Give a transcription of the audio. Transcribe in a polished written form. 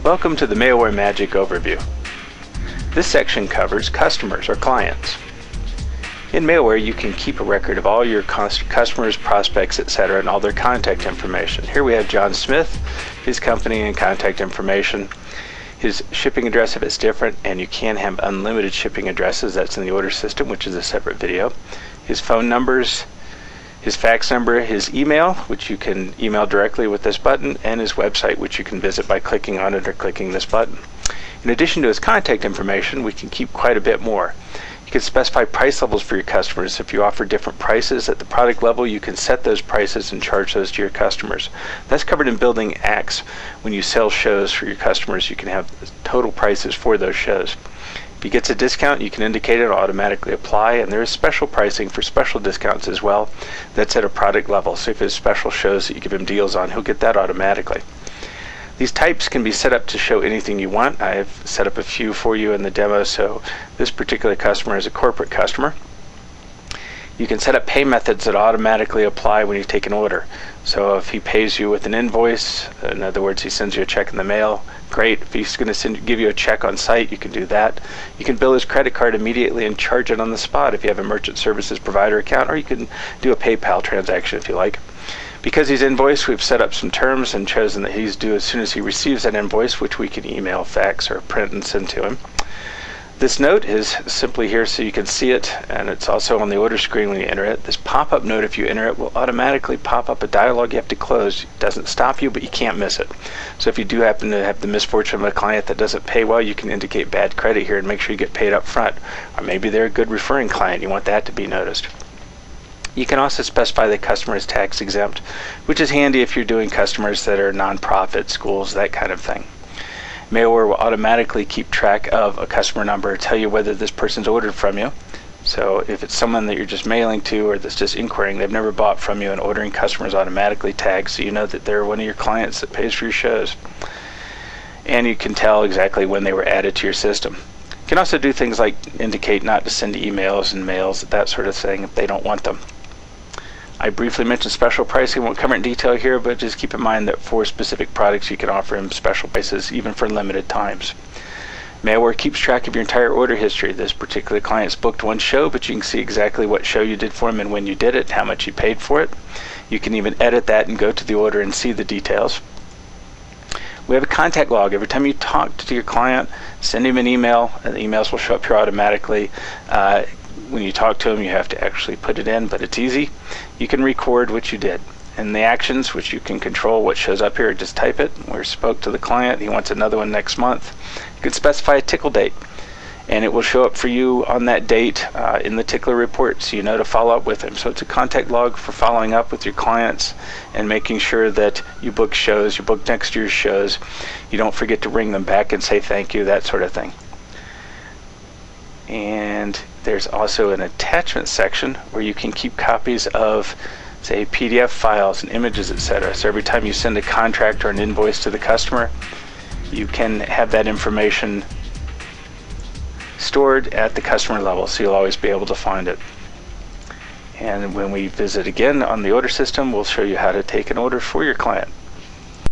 Welcome to the MailwareMagic overview. This section covers customers or clients. In Mailware, you can keep a record of all your customers, prospects, etc., and all their contact information. Here we have John Smith, his company and contact information, his shipping address if it's different, and you can have unlimited shipping addresses. That's in the order system, which is a separate video. His phone numbers, his fax number, his email, which you can email directly with this button, and his website, which you can visit by clicking on it or clicking this button. In addition to his contact information, we can keep quite a bit more. You can specify price levels for your customers. If you offer different prices at the product level, you can set those prices and charge those to your customers. That's covered in building acts. When you sell shows for your customers, you can have total prices for those shows. If he gets a discount, you can indicate it, it'll automatically apply, and there is special pricing for special discounts as well. That's at a product level. So if there's special shows that you give him deals on, he'll get that automatically. These types can be set up to show anything you want. I have set up a few for you in the demo. So this particular customer is a corporate customer. You can set up pay methods that automatically apply when you take an order. So if he pays you with an invoice, in other words, he sends you a check in the mail, great. If he's going to give you a check on site, you can do that. You can bill his credit card immediately and charge it on the spot if you have a merchant services provider account, or you can do a PayPal transaction if you like. Because he's invoiced, we've set up some terms and chosen that he's due as soon as he receives that invoice, which we can email, fax, or print and send to him. This note is simply here so you can see it, and it's also on the order screen when you enter it. This pop-up note, if you enter it, will automatically pop up a dialog you have to close. It doesn't stop you, but you can't miss it. So if you do happen to have the misfortune of a client that doesn't pay well, you can indicate bad credit here and make sure you get paid up front. Or maybe they're a good referring client. You want that to be noticed. You can also specify the customer is tax exempt, which is handy if you're doing customers that are nonprofit, schools, that kind of thing. Mailware will automatically keep track of a customer number, tell you whether this person's ordered from you. So if it's someone that you're just mailing to or that's just inquiring, they've never bought from you, and ordering customers automatically tagged so you know that they're one of your clients that pays for your shows. And you can tell exactly when they were added to your system. You can also do things like indicate not to send emails and mails, that sort of thing, if they don't want them. I briefly mentioned special pricing. Won't cover it in detail here, but just keep in mind that for specific products you can offer him special prices even for limited times. Mailware keeps track of your entire order history. This particular client's booked one show, but you can see exactly what show you did for him and when you did it, how much you paid for it. You can even edit that and go to the order and see the details. We have a contact log. Every time you talk to your client, send him an email, and the emails will show up here automatically. When you talk to them, you have to actually put it in, but it's easy. You can record what you did. And the actions, which you can control what shows up here, just type it. We spoke to the client, he wants another one next month. You can specify a tickle date, and it will show up for you on that date in the tickler report, so you know to follow up with him. So it's a contact log for following up with your clients and making sure that you book shows, you book next year's shows. You don't forget to ring them back and say thank you, that sort of thing. And there's also an attachment section where you can keep copies of, say, PDF files and images, etc. So every time you send a contract or an invoice to the customer, you can have that information stored at the customer level, so you'll always be able to find it. And when we visit again on the order system, we'll show you how to take an order for your client.